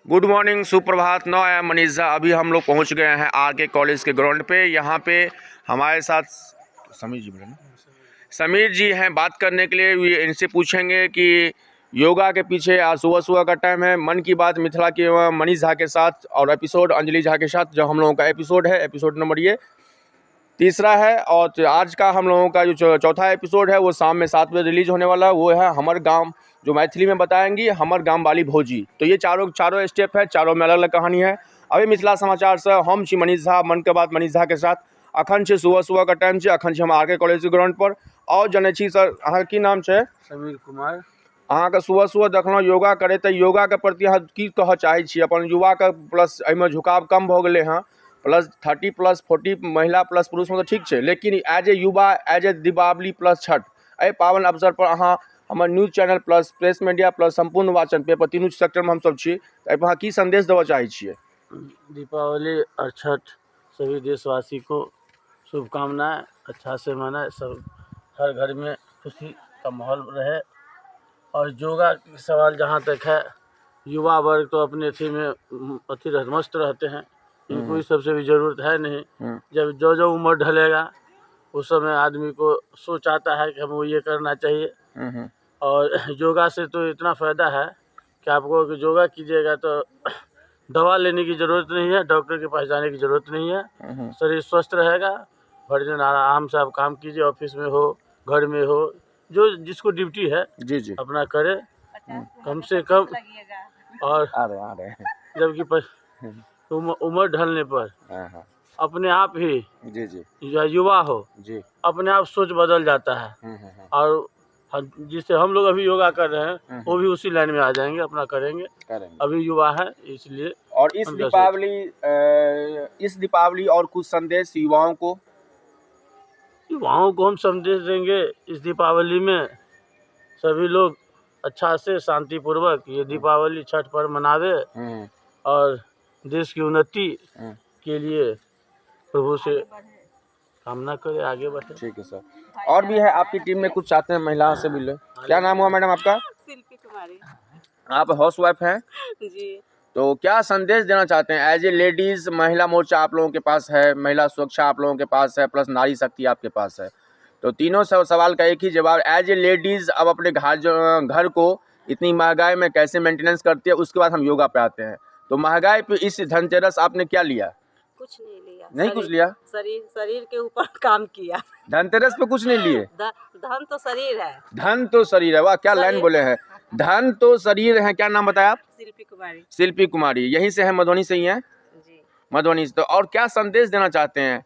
Good morning, सुप्रभात। 9 AM Manisha. अभी हम लोग पहुंच गए हैं आरके कॉलेज के ग्राउंड पे। यहाँ पे हमारे साथ समीर जी समीर जी हैं बात करने के लिए। इनसे पूछेंगे कि योगा के पीछे आज सुबह सुबह का टाइम है। मन की बात मिथिला के मनीष झा के साथ और एपिसोड अंजलि झा के साथ जो हम लोगों का एपिसोड है, एपिसोड नंबर ये तीसरा है। और आज का हम लोगों का जो चौथा एपिसोड है वो शाम में 7 बजे रिलीज होने वाला है। वो है हमर गांव, जो मैथिली में बताएंगी हमर गांव वाली भौजी। तो ये चारों स्टेप है, चारों में अलग अलग कहानी है। अभी मिथिला समाचार से हम छी मनीष झा, मन के बात मनीष झा के साथ। अखन छै सुबह सुबह का टाइम छै, अखन छी हम आरके कॉलेज के ग्राउंड पर। और जनै छी सर, अहाँ की नाम छै? समीर कुमार। अहाँके सुबह सुबह देखलहुँ योगा करे, तऽ योगा के प्रति अहाँ की कहऽ चाहै छी? अपन युवा के प्लस एहिमे झुकाव कम भऽ गेलै हँ, प्लस 30 प्लस 40 महिला प्लस पुरुष में तो ठीक है, लेकिन एज ए युवा, as a Deepawali plus Chhath, एहि पावन अवसर पर अहाँ हमर news channel plus press media plus संपूर्ण वाचन पेपर तीनू सेक्टर में हमसब छी, एहिपर अहाँ की संदेश देबऽ चाहै छियै? दीपावली और छठ सभी देशवासी को शुभकामनाएं। अच्छा से मनाए, सब हर घर में खुशी का माहौल रहे। और योगा की सवाल जहाँ तक है, युवा वर्ग तो अपने अथी में मस्त रहते हैं, इनको इस सबसे भी ज़रूरत है नहीं। जब जो जो उम्र ढलेगा उस समय आदमी को सोच आता है कि हमको ये करना चाहिए। और योगा से तो इतना फ़ायदा है कि आपको योगा कीजिएगा तो दवा लेने की ज़रूरत नहीं है, डॉक्टर के पास जाने की ज़रूरत नहीं है। शरीर स्वस्थ रहेगा, भर दिन आराम से आप काम कीजिए, ऑफिस में हो, घर में हो, जो जिसको ड्यूटी है जी अपना करे कम से कम। और जबकि उम्र ढलने पर अपने आप ही या युवा हो जी अपने आप सोच बदल जाता है। और जिससे हम लोग अभी योगा कर रहे हैं वो भी उसी लाइन में आ जाएंगे, अपना करेंगे। अभी युवा है इसलिए। और इस दीपावली और कुछ संदेश युवाओं को हम संदेश देंगे इस दीपावली में, सभी लोग अच्छा से शांतिपूर्वक ये दीपावली छठ पर्व मनावे और देश की उन्नति के लिए प्रभु से कामना करे, आगे बढ़े। ठीक है सर। और भी है आपकी टीम में कुछ चाहते हैं महिलाओं से मिले? क्या नाम हुआ मैडम आपका? शिल्पी कुमारी। आप हाउस वाइफ हैं जी। तो क्या संदेश देना चाहते हैं? एज ए लेडीज, महिला मोर्चा आप लोगों के पास है, महिला सुरक्षा आप लोगों के पास है, प्लस नारी शक्ति आपके पास है। तो तीनों सवाल का एक ही जवाब, एज ए लेडीज अब अपने घर को इतनी महंगाई में कैसे मेंटेनेंस करती है? उसके बाद हम योगा पे आते हैं। तो महंगाई पे इस धनतेरस आपने क्या लिया? कुछ नहीं लिया। नहीं कुछ लिया? शरीर के ऊपर काम किया। धनतेरस पे कुछ नहीं लिए? धन तो शरीर है। धन तो शरीर है, वाह क्या लाइन बोले हैं। धन तो शरीर है। क्या नाम बताया आप? शिल्पी कुमारी। शिल्पी कुमारी, यहीं से है, मधुबनी से ही है? जी। मधुबनी से। तो और क्या संदेश देना चाहते हैं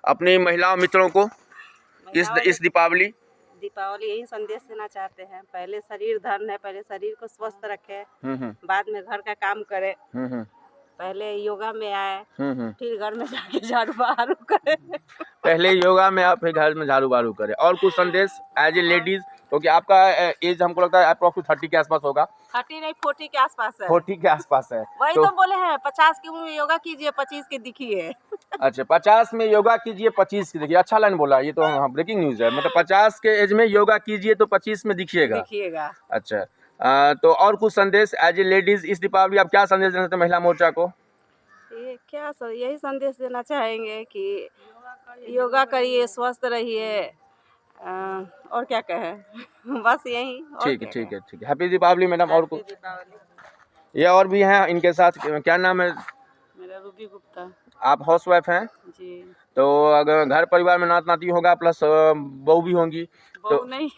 अपनी महिला मित्रों को इस दीपावली? यही संदेश देना चाहते हैं, पहले शरीर धन है, पहले शरीर को स्वस्थ रखे, बाद में घर का काम करे। पहले योगा में आए, फिर घर में जाके झाड़ू बहारू करे। पहले योगा में आप, फिर घर में झाड़ू बहारू करे। और कुछ संदेश एज ए लेडीज, क्योंकि आपका एज हमको लगता है अप्रोक्स 30 के आसपास होगा। 30 नहीं, 40 के आसपास है। 40 के आसपास है। वही तो बोले हैं, 50 की उम्र में योगा कीजिए, 25 के दिखिए। अच्छा, 50 में योगा कीजिए, 25 की देखिए। अच्छा लाइन बोला, ये तो ब्रेकिंग न्यूज है। मतलब 50 के एज में योगा कीजिए तो 25 में दिखिएगा। अच्छा, तो और कुछ संदेश एज ए लेडीज इस दीपावली आप क्या संदेश देना चाहते हैं महिला मोर्चा को? यही संदेश देना चाहेंगे कि योगा करिए, स्वस्थ रहिए, और क्या कहें। बस यही। ठीक है। Happy Deepawali madam. और कुछ? ये और भी हैं इनके साथ, क्या नाम है? मेरा रूबी गुप्ता। आप हाउस वाइफ हैं? जी। तो अगर घर परिवार में नात नाती होगा, प्लस बहू भी होंगी, तो नहीं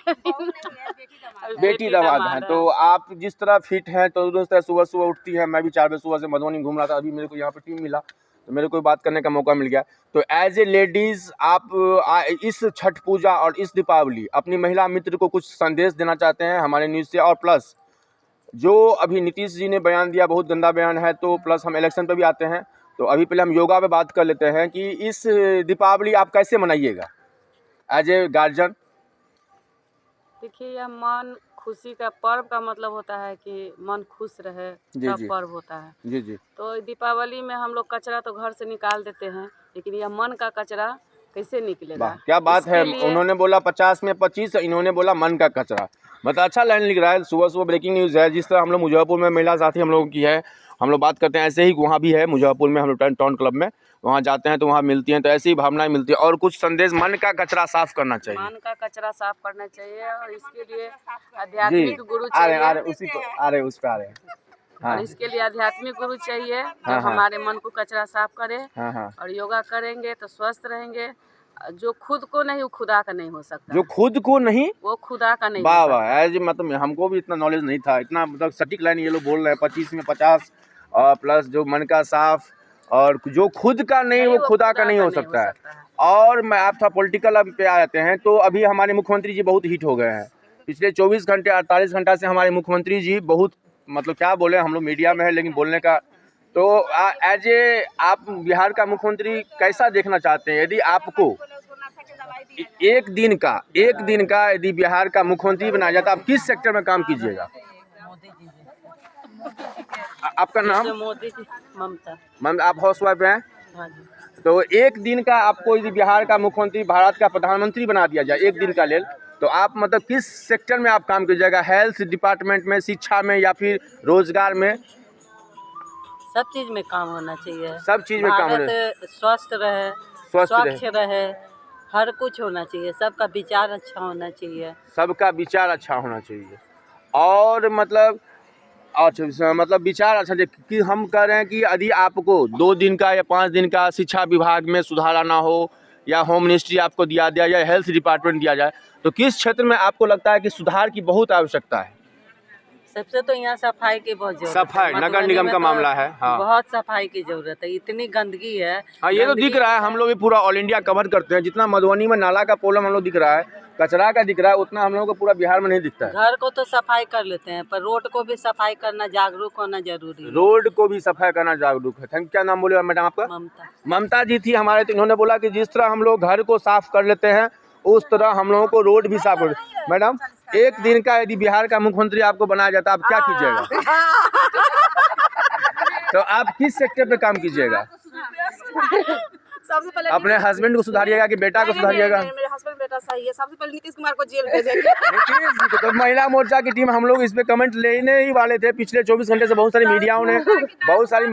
बेटी दामाद हैं। तो आप जिस तरह फिट हैं, तो उस तरह सुबह सुबह उठती हैं। मैं भी 4 बजे सुबह से मधुबनी घूम रहा था, अभी मेरे को यहाँ पे टीम मिला तो मेरे को बात करने का मौका मिल गया। तो एज ए लेडीज आप इस छठ पूजा और इस दीपावली अपनी महिला मित्र को कुछ संदेश देना चाहते हैं हमारे न्यूज़ से? और प्लस जो अभी नीतीश जी ने बयान दिया, बहुत गंदा बयान है, तो प्लस हम इलेक्शन पे भी आते हैं, तो अभी पहले हम योगा पे बात कर लेते हैं कि इस दीपावली आप कैसे मनाइएगा एज ए गार्जियन? देखिए, यह मन खुशी का पर्व का मतलब होता है कि मन खुश रहे, तब पर्व होता है। जी। तो दीपावली में हम लोग कचरा तो घर से निकाल देते हैं, लेकिन यह मन का कचरा कैसे निकलेगा? क्या बात है। उन्होंने बोला 50 में 25, इन्होंने बोला मन का कचरा। मतलब अच्छा लाइन लिख रहा है। सुबह सुबह ब्रेकिंग न्यूज़ है। जिस तरह हम लोग मुजफ्फरपुर में महिला साथी हम लोगों की है, हम लोग बात करते हैं ऐसे ही, वहाँ भी है मुजफ्फरपुर में, हम लोग टाउन क्लब में वहाँ जाते हैं तो वहाँ मिलती हैं, तो ऐसी ही भावनाएं मिलती है। और कुछ संदेश, मन का कचरा साफ करना चाहिए, मन का कचरा साफ करना चाहिए, और इसके लिए आध्यात्मिक गुरु चाहिए। उस पे आ रहे हैं। हाँ। और इसके लिए आध्यात्मिक गुरु चाहिए, जो हाँ। हमारे मन को कचरा साफ करे। हाँ। और योगा करेंगे तो स्वस्थ रहेंगे। जो खुद को नहीं, वो खुदा का नहीं हो सकता। जो खुद को नहीं, वो खुदा का नहीं वाह हो वाह, एज मतलब हमको भी इतना नॉलेज नहीं था, इतना मतलब सटीक लाइन ये लोग बोल रहे हैं, 25 में 50 और प्लस जो मन का साफ, और जो खुद का नहीं वो खुदा का नहीं हो सकता है। और मैं आप था पॉलिटिकल पे आ जाते हैं, तो अभी हमारे मुख्यमंत्री जी बहुत हिट हो गए हैं। पिछले 24 घंटे 48 घंटा से हमारे मुख्यमंत्री जी बहुत, मतलब क्या बोले, हम लोग मीडिया में है लेकिन बोलने का, तो एज ए आप बिहार का मुख्यमंत्री कैसा देखना चाहते हैं? यदि आपको एक दिन का यदि बिहार का मुख्यमंत्री बनाया जाता, आप किस सेक्टर में काम कीजिएगा? आपका नाम? मोदी जी। ममता। आप हाउस वाइफ हैं? हाँ जी। तो एक दिन का आपको यदि बिहार का मुख्यमंत्री, भारत का प्रधानमंत्री बना दिया जाए एक दिन का लेल, तो आप मतलब किस सेक्टर में आप काम कीजिएगा? हेल्थ डिपार्टमेंट में, शिक्षा में, या फिर रोजगार में? सब चीज में काम होना चाहिए। सब चीज में काम होना, स्वस्थ रहे, स्वच्छ रहे, हर कुछ होना चाहिए। सबका विचार अच्छा होना चाहिए। सबका विचार अच्छा होना चाहिए। और मतलब अच्छा, मतलब विचार अच्छा, कि हम कह रहे हैं कि यदि आपको 2 दिन का या 5 दिन का शिक्षा विभाग में सुधार आना हो, या होम मिनिस्ट्री आपको दिया जाए, या हेल्थ डिपार्टमेंट दिया जाए, तो किस क्षेत्र में आपको लगता है कि सुधार की बहुत आवश्यकता है? सबसे तो यहाँ सफाई की बहुत जरूरत है। सफाई, नगर निगम का मामला है। हाँ, बहुत सफाई की जरूरत है, इतनी गंदगी है। हाँ, ये तो दिख रहा है। हम लोग भी पूरा ऑल इंडिया कवर करते हैं, जितना मधुबनी में नाला का प्रॉब्लम हम लोग दिख रहा है, कचरा का दिख रहा है, उतना हम लोगों को पूरा बिहार में नहीं दिखता है। घर को तो सफाई कर लेते हैं, पर रोड को भी सफाई करना, जागरूक होना जरूरी है। रोड को भी सफाई करना जागरूक है। थैंक, क्या नाम बोले मैडम आपका? ममता। ममता जी थी हमारे, तो इन्होंने बोला कि जिस तरह हम लोग घर को साफ कर लेते हैं, उस तरह हम लोगों को रोड भी साफ कर। मैडम, एक दिन का यदि बिहार का मुख्यमंत्री आपको बनाया जाता, आप क्या कीजिएगा? तो आप किस सेक्टर पे काम कीजिएगा? सबसे पहले अपने हस्बैंड को सुधारिएगा कि बेटा को सुधारिएगा? मेरे हस्बैंड बेटा सही है। सबसे पहले नीतीश कुमार को जेल भेजेंगे। नीतीश जी को, तो महिला मोर्चा की टीम हम लोग इस पे कमेंट लेने ही वाले थे। पिछले 24 घंटे से बहुत सारी मीडियाओं ने, बहुत सारी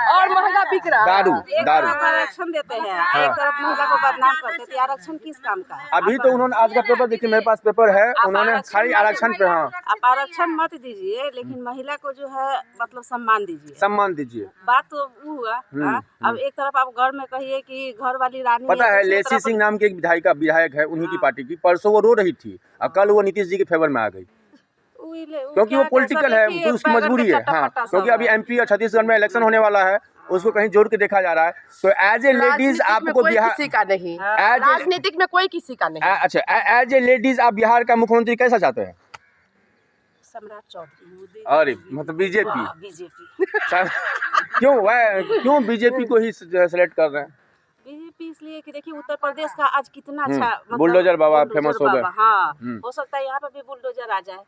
और महंगा बिक रहा है। दारू आरक्षण देते हैं, एक तरफ महिला को बदनाम करते थे। आरक्षण किस काम का है? अभी तो उन्होंने, आज का पेपर देखिए, मेरे पास पेपर है, उन्होंने खाली आरक्षण पे, हाँ, आप आरक्षण मत दीजिए, लेकिन महिला को जो है मतलब सम्मान दीजिए। सम्मान दीजिए। बात तो वो हुआ। अब एक तरफ आप घर में कहिए कि घर वाली रानी पता है, दूसरी लेसी तरफ- सिंह नाम की एक विधायक है, उन्हीं की पार्टी की, परसों वो रो रही थी और कल वो नीतीश जी के फेवर में आ गई, क्योंकि वो पॉलिटिकल है, तो उसकी मजबूरी है। हाँ, क्योंकि अभी एमपी और छत्तीसगढ़ में इलेक्शन होने वाला है, उसको कहीं जोड़ के देखा जा रहा है। तो एज ए लेडीज आपको बिहार, किसी का नहीं, एज राजनीतिक में कोई किसी का नहीं। अच्छा, एज ए लेडीज आप बिहार का मुख्यमंत्री कैसा चाहते हैं? सम्राट चौधरी। अरे मतलब बीजेपी? बीजेपी क्यों बीजेपी को ही सिलेक्ट कर रहे हैं? बीजेपी इसलिए कि देखिए उत्तर प्रदेश का आज कितना अच्छा मतलब बुलडोजर बाबा फेमस हो गए। हाँ, हो सकता है यहाँ पे भी बुलडोजर आ जाए।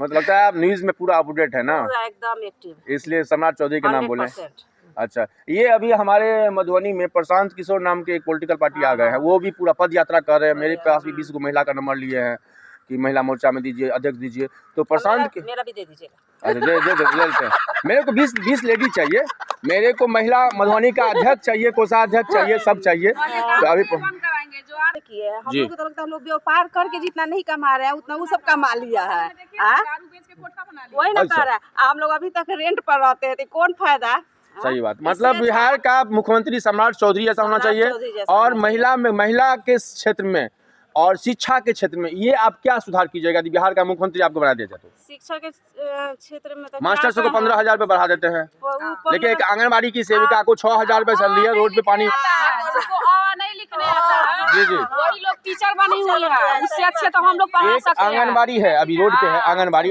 मतलब लगता है आप न्यूज में पूरा अपडेट है ना, पूरा एकदम एक्टिव, इसलिए सम्राट चौधरी के नाम बोले। 100%। अच्छा, ये अभी हमारे मधुबनी में प्रशांत किशोर नाम के एक पॉलिटिकल पार्टी आ गए हैं, वो भी पूरा पद यात्रा कर रहे हैं। मेरे पास भी 20 को महिला का नंबर लिए हैं कि महिला मोर्चा में दीजिए, अध्यक्ष दीजिए। तो प्रशांत, मेरा भी दे दीजिएगा। अच्छा, दे लेते हैं। मेरे को 20 लेडी चाहिए, मेरे को महिला मधुबनी का अध्यक्ष चाहिए, कोषाध्यक्ष चाहिए, सब चाहिए। तो अभी हम लोग को तो लगता है लोग व्यापार करके जितना नहीं कमा रहे हैं उतना वो सब कमा लिया है। वही ना कह रहा है, हम लोग अभी तक रेंट पर रहते हैं, तो कौन फायदा? सही बात, मतलब बिहार का मुख्यमंत्री सम्राट चौधरी ऐसा होना चाहिए। और महिला के क्षेत्र में और शिक्षा के क्षेत्र में ये आप क्या सुधार कीजिएगा यदि बिहार का मुख्यमंत्री आपको बना दिया जाए? तो शिक्षा के क्षेत्र में मास्टर्स को 15,000 रुपए बढ़ा देते हैं, लेकिन एक आंगनबाड़ी की सेविका को 6,000 रुपए सैलरी है, रोड पे पानी नहीं लिखने आता है। जी वही लोग टीचर बनी हुई है, उससे अच्छे तो हम लोग पढ़ा एक सकते हैं। आंगनबाड़ी है, अभी रोड पे है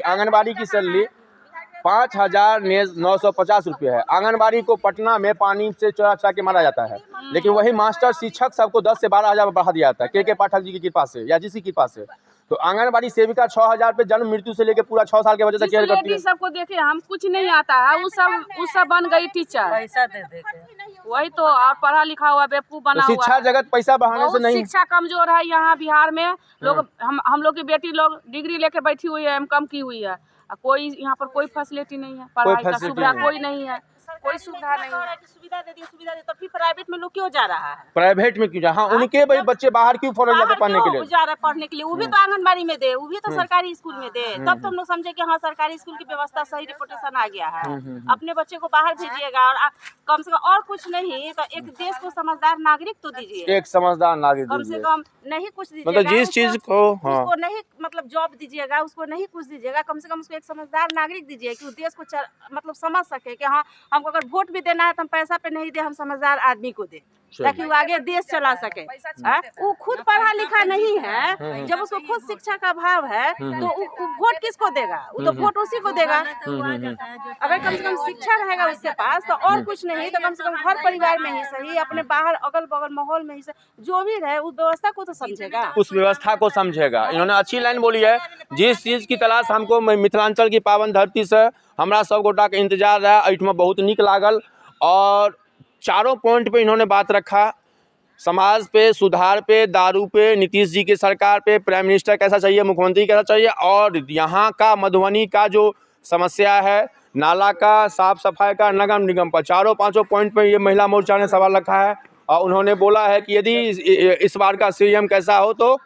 आंगनबाड़ी की सैलरी 5,950 रुपये है। आंगनबाड़ी को पटना में पानी से चुरा के मारा जाता है, लेकिन वही मास्टर शिक्षक सबको 10 से 12,000 बढ़ा दिया जाता है, के पाठक जी की कृपा से या जिसकी कृपा से। तो आंगनबाड़ी सेविका 6,000 पे जन्म मृत्यु से लेकर पूरा 6 साल के बच्चे तक केयर करती है। सबको देखे, हम कुछ नहीं आता है, वो सब बन गई टीचर, पैसा दे देके। वही तो, और पढ़ा लिखा हुआ बेवकूफ बना हुआ। शिक्षा जगत पैसा बढ़ाने से नहीं, शिक्षा कमजोर है यहाँ बिहार में। लोग हम लोग की बेटी लोग डिग्री लेके बैठी हुई है, M.Com की हुई है, कोई यहाँ पर कोई फैसिलिटी नहीं है, पढ़ाई का facility सुविधा नहीं है। कोई नहीं है, कोई सुविधा नहीं है। सुविधा दे दी तो फिर प्राइवेट में लोग क्यों जा रहा है? प्राइवेट में क्यों जा, हाँ उनके भाई बच्चे बाहर क्यों फॉरेन जाते पढ़ने के लिए? जा रहे पढ़ने के लिए, वो भी तो आंगनबाड़ी में दे, वो भी तो सरकारी स्कूल में दे, तब तो हम लोग समझे कि हाँ सरकारी स्कूल की व्यवस्था सही रिपोर्टेशन आ गया है। अपने बच्चे को बाहर भेजिएगा और कम से कम और कुछ नहीं तो एक देश को समझदार नागरिक तो दीजिए, एक समझदार नागरिक कम से दीजिए। कम नहीं कुछ दीजिएगा, मतलब जिस चीज को, हाँ उसको नहीं मतलब जॉब दीजिएगा, उसको नहीं कुछ दीजिएगा, कम से कम उसको एक समझदार नागरिक दीजिए कि उस देश को मतलब समझ सके कि हाँ हमको अगर वोट भी देना है तो हम पैसा पे नहीं दे, हम समझदार आदमी को दे ताकि वो आगे देश चला सके। वो खुद पढ़ा लिखा नहीं है, जब उसको खुद शिक्षा का अभाव है तो वो वोट किसको देगा? वो तो वोट उसी को देगा। अगर कम से कम शिक्षा रहेगा उसके पास तो और कुछ नहीं तो कम से कम घर परिवार में ही सही, अपने बाहर अगल बगल माहौल में ही सही, जो भी रहे उस व्यवस्था को तो समझेगा, उस व्यवस्था को समझेगा। इन्होंने अच्छी लाइन बोली है, जिस चीज की तलाश हमको मिथिलांचल की पावन धरती से हमरा सब गोटा के इंतजार रहा, एहिठमा बहुत नीक लागल और चारों पॉइंट पे इन्होंने बात रखा, समाज पे, सुधार पे, दारू पे, नीतीश जी की सरकार पे, प्राइम मिनिस्टर कैसा चाहिए, मुख्यमंत्री कैसा चाहिए, और यहाँ का मधुबनी का जो समस्या है नाला का, साफ सफाई का, नगर निगम पर, चारों पांचों पॉइंट पे ये महिला मोर्चा ने सवाल रखा है। और उन्होंने बोला है कि यदि इस बार का सीएम कैसा हो तो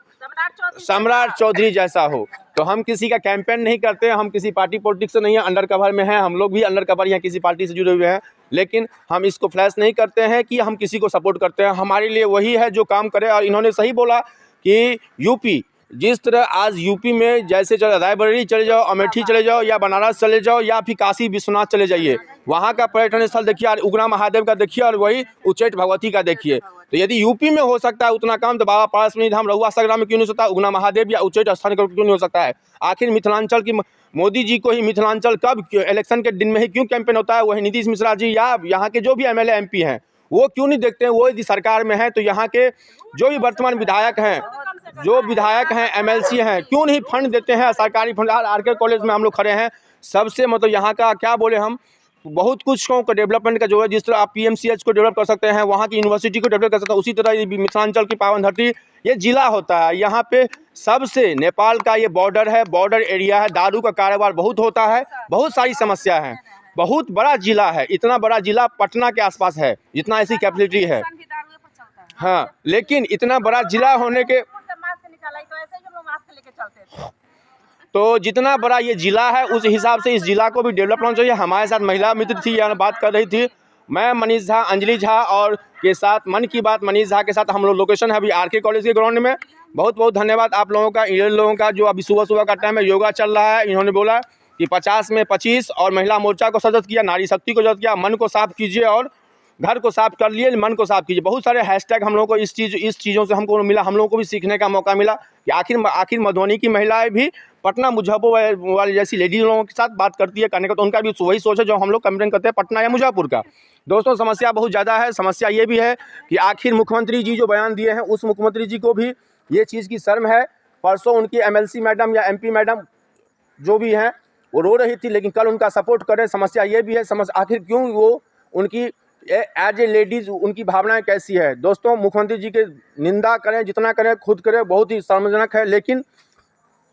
सम्राट चौधरी जैसा हो। तो हम किसी का कैंपेन नहीं करते, हम किसी पार्टी पॉलिटिक्स से नहीं है, अंडर कवर में हैं, हम लोग भी अंडर कवर यहाँ किसी पार्टी से जुड़े हुए हैं, लेकिन हम इसको फ्लैश नहीं करते हैं कि हम किसी को सपोर्ट करते हैं। हमारे लिए वही है जो काम करे। और इन्होंने सही बोला कि यूपी जिस तरह आज यूपी में जैसे रायबरेली चले जाओ, अमेठी चले जाओ या बनारस चले जाओ या फिर काशी विश्वनाथ चले जाइए, वहाँ का पर्यटन स्थल देखिए, और उगना महादेव का देखिए और वही उच्चैठ भगवती का देखिए। तो यदि यूपी में हो सकता है उतना काम तो बाबा पारसमणि धाम रहुआ सगरा में क्यों नहीं हो सकता, उगना महादेव या उच्चैठ स्थान क्यों नहीं हो सकता है? आखिर मिथिलांचल की मोदी जी को ही मिथिलांचल कब इलेक्शन के दिन में ही क्यों कैंपेन होता है? वही नीतीश मिश्रा जी या यहाँ के जो भी एमएलए एमपी हैं वो क्यों नहीं देखते हैं? वो यदि सरकार में है तो यहाँ के जो भी वर्तमान विधायक हैं, जो विधायक हैं, एमएलसी हैं, क्यों नहीं फंड देते हैं? सरकारी फंड, आरके कॉलेज में हम लोग खड़े हैं, सबसे मतलब यहाँ का क्या बोले हम, बहुत कुछ को डेवलपमेंट का जो है, जिस तरह आप पीएमसीएच को डेवलप कर सकते हैं, वहाँ की यूनिवर्सिटी को डेवलप कर सकते हैं, उसी तरह ये मिथिलांचल की पावन धरती ये जिला होता है। यहाँ पे सबसे नेपाल का ये बॉर्डर है, बॉर्डर एरिया है, दारू का कारोबार बहुत होता है, बहुत सारी समस्या है, बहुत बड़ा जिला है, इतना बड़ा जिला पटना के आसपास है, जितना ऐसी कैपेसिटी है। हाँ, लेकिन इतना बड़ा जिला होने के तो जितना बड़ा ये जिला है उस हिसाब से इस जिला को भी डेवलप होना चाहिए। हमारे साथ महिला मित्र थी, यहाँ बात कर रही थी, मैं मनीष झा, अंजलि झा और के साथ मन की बात मनीष झा के साथ हम लोग लोकेशन है अभी आरके कॉलेज के ग्राउंड में। बहुत बहुत धन्यवाद आप लोगों का, इन लोगों का जो अभी सुबह सुबह का टाइम है, योगा चल रहा है। इन्होंने बोला कि 50 में 25 और महिला मोर्चा को सजग किया, नारी शक्ति को सजग किया, मन को साफ कीजिए और घर को साफ कर लिए, मन को साफ कीजिए। बहुत सारे हैशटैग हम लोगों को इस चीज़ों से हमको मिला, हम लोगों को भी सीखने का मौका मिला कि आखिर मधुबनी की महिलाएं भी पटना मुजफ्फरपुर वाली जैसी लेडीज लोगों के साथ बात करती है करने का, तो उनका भी वही सोच है जो हम लोग कंपेयर करते हैं पटना या मुजफ्फरपुर का। दोस्तों समस्या बहुत ज़्यादा है। समस्या ये भी है कि आखिर मुख्यमंत्री जी जो बयान दिए हैं उस मुख्यमंत्री जी को भी ये चीज़ की शर्म है। परसों उनकी एमएलसी मैडम या एमपी मैडम जो भी हैं वो रो रही थी, लेकिन कल उनका सपोर्ट करें। समस्या ये भी है, आखिर क्यों वो उनकी एज ए लेडीज़ उनकी भावनाएं कैसी है। दोस्तों मुख्यमंत्री जी के निंदा करें जितना करें, खुद करें, बहुत ही शर्मजनक है। लेकिन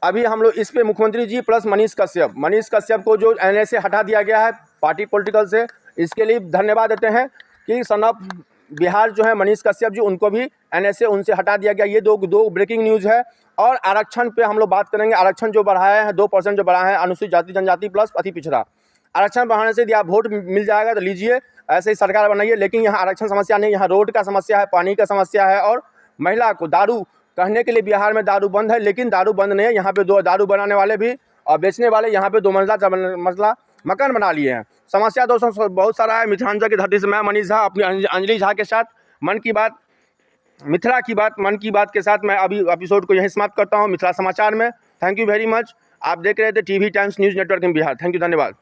अभी हम लोग इस पे मुख्यमंत्री जी प्लस मनीष कश्यप को जो एनए से हटा दिया गया है पार्टी पॉलिटिकल से, इसके लिए धन्यवाद देते हैं कि सन ऑफ बिहार जो है मनीष कश्यप जी, उनको भी एनए से उनसे हटा दिया गया। ये दो ब्रेकिंग न्यूज़ है। और आरक्षण पे हम लोग बात करेंगे। आरक्षण जो बढ़ाया है 2% जो बढ़ाया है, अनुसूचित जाति जनजाति प्लस अति पिछड़ा, आरक्षण बढ़ाने से यदि आप वोट मिल जाएगा तो लीजिए, ऐसे ही सरकार बनाइए। लेकिन यहाँ आरक्षण समस्या नहीं, यहाँ रोड का समस्या है, पानी का समस्या है और महिला को दारू कहने के लिए बिहार में दारू बंद है, लेकिन दारू बंद नहीं है। यहाँ पे 2 दारू बनाने वाले भी और बेचने वाले यहाँ पे 2 मंजिला मकान बना लिए हैं। समस्या दोस्तों बहुत सारा है। मिथिलांचल की धरती से मैं मनीष झा अपनी अंजलि झा के साथ मन की बात मन की बात के साथ मैं अभी एपिसोड को यहीं समाप्त करता हूँ मिथिला समाचार में। Thank you very much. आप देख रहे थे TV times news network in Bihar. Thank you, धन्यवाद।